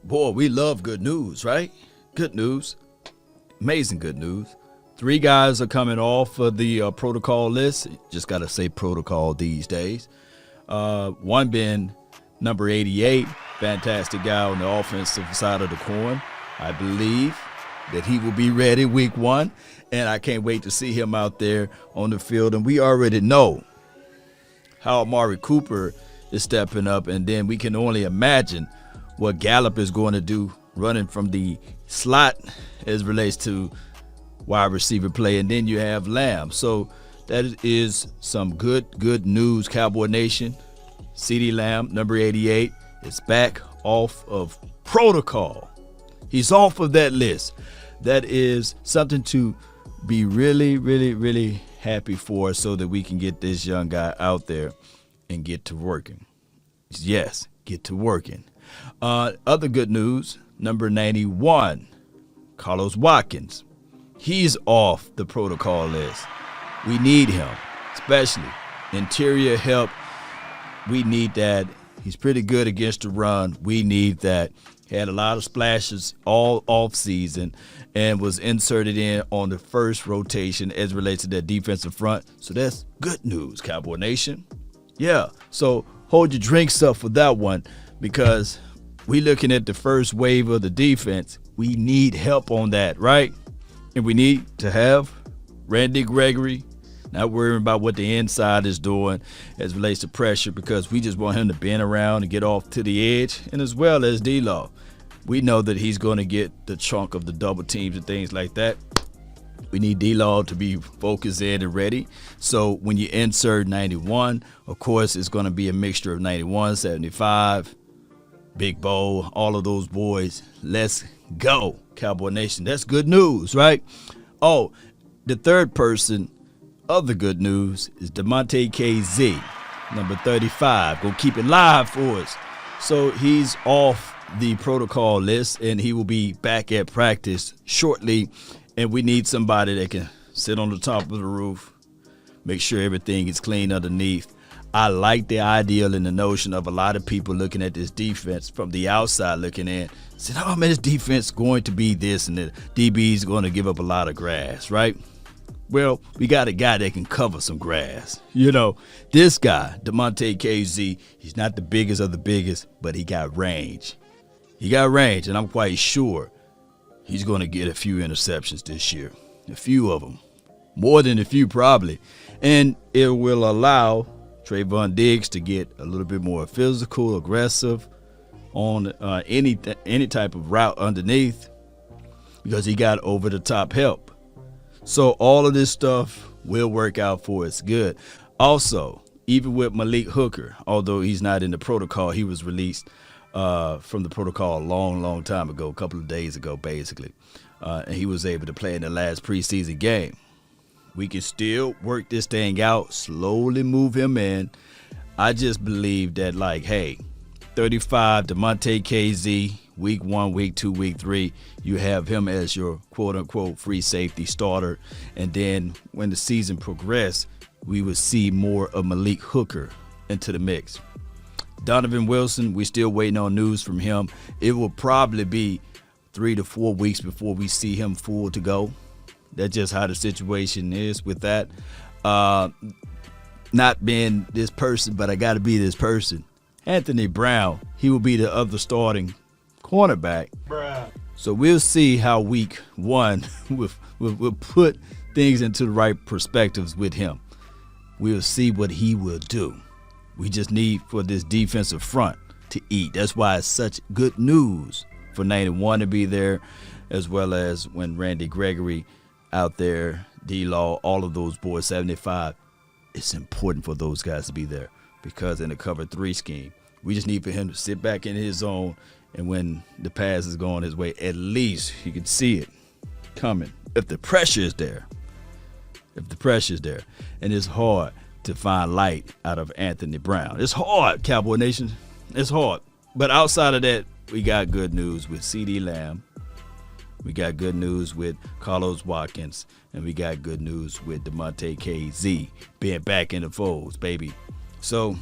Boy, we love good news, right? Good news. Amazing good news. 3 guys are coming off of the protocol list. Just got to say protocol these days. One being number 88, fantastic guy on the offensive side of the coin. I believe that he will be ready week 1, and I can't wait to see him out there on the field. And we already know how Amari Cooper is stepping up, and then we can only imagine what Gallup is going to do running from the slot as relates to wide receiver play. And then you have Lamb. So that is some good news, Cowboy Nation. CeeDee Lamb, number 88, is back off of protocol. He's off of that list. That is something to be really happy for, so that we can get this young guy out there and get to working. Yes, get to working. Other good news, number 91, Carlos Watkins. He's off the protocol list. We need him, especially interior help. We need that. He's pretty good against the run. We need that. He had a lot of splashes all off season and was inserted in on the first rotation as it relates to that defensive front. So that's good news, Cowboy Nation. Yeah, so hold your drinks up for that one, because we looking at the first wave of the defense. We need help on that, right? And we need to have Randy Gregory not worrying about what the inside is doing as it relates to pressure, because we just want him to bend around and get off to the edge, and as well as D-Law. We know that he's going to get the chunk of the double teams and things like that. We need D-Law to be focused in and ready. So when you insert 91, of course, it's going to be a mixture of 91, 75, Big Bo, all of those boys. Let's go, Cowboy Nation. That's good news, right? Oh, the third person of the good news is DeMonte KZ, number 35. Go keep it live for us. So he's off the protocol list, and he will be back at practice shortly. And we need somebody that can sit on the top of the roof, make sure everything is clean underneath. I like the ideal and the notion of a lot of people looking at this defense from the outside looking in, said, oh man, this defense is going to be this, and the DB is going to give up a lot of grass, right? Well, we got a guy that can cover some grass. You know, this guy, DeMonte KZ, he's not the biggest of the biggest, but he got range. He got range, and I'm quite sure he's going to get a few interceptions this year. A few of them. More than a few probably. And it will allow Trayvon Diggs to get a little bit more physical, aggressive on any type of route underneath, because he got over-the-top help. So all of this stuff will work out for us good. Also, even with Malik Hooker, although he's not in the protocol, he was released from the protocol a long time ago, a couple of days ago, basically. And he was able to play in the last preseason game. We can still work this thing out, slowly move him in. I just believe that, like, hey, 35, DeMonte KZ, week 1, week 2, week 3, you have him as your quote-unquote free safety starter. And then when the season progresses, we will see more of Malik Hooker into the mix. Donovan Wilson, we're still waiting on news from him. It will probably be 3 to 4 weeks before we see him full to go. That's just how the situation is with that. Not being this person, but I got to be this person. Anthony Brown, he will be the other starting cornerback. Bruh. So we'll see how week 1 will put things into the right perspectives with him. We'll see what he will do. We just need for this defensive front to eat. That's why it's such good news for 91 to be there, as well as when Randy Gregory out there, D-Law, all of those boys, 75. It's important for those guys to be there, because in the cover 3 scheme, we just need for him to sit back in his zone, and when the pass is going his way, at least you can see it coming. If the pressure is there, and it's hard to find light out of Anthony Brown. It's hard, Cowboy Nation. It's hard. But outside of that, we got good news with CeeDee Lamb. We got good news with Carlos Watkins. And we got good news with DeMonte KZ being back in the folds, baby. So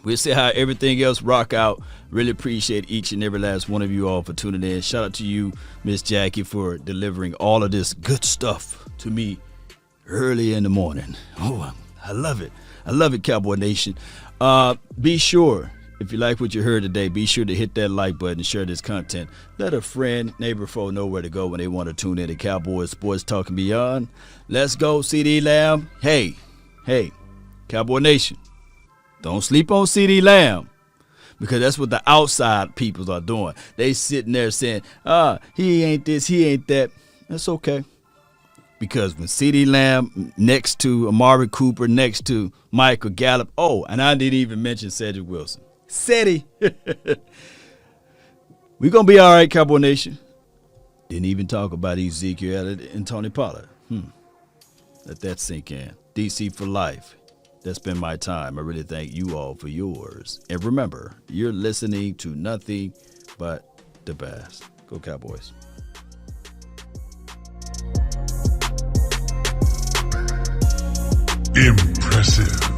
We'll see how everything else rock out. Really appreciate each and every last one of you all for tuning in. Shout out to you, Miss Jackie, for delivering all of this good stuff to me early in the morning. Oh, I love it. I love it, Cowboy Nation. Be sure, if you like what you heard today, be sure to hit that like button and share this content. Let a friend, neighbor, foe know where to go when they want to tune in to Cowboys Sports Talk and Beyond. Let's go, CeeDee Lamb. Hey, Cowboy Nation, don't sleep on CeeDee Lamb. Because that's what the outside peoples are doing. They sitting there saying, he ain't this, he ain't that. That's okay. Because when CeeDee Lamb next to Amari Cooper, next to Michael Gallup, and I didn't even mention Cedric Wilson. Ceddy. We're going to be all right, Cowboy Nation. Didn't even talk about Ezekiel Elliott and Tony Pollard. Let that sink in. DC for life. That's been my time. I really thank you all for yours. And remember, you're listening to nothing but the best. Go Cowboys. Impressive.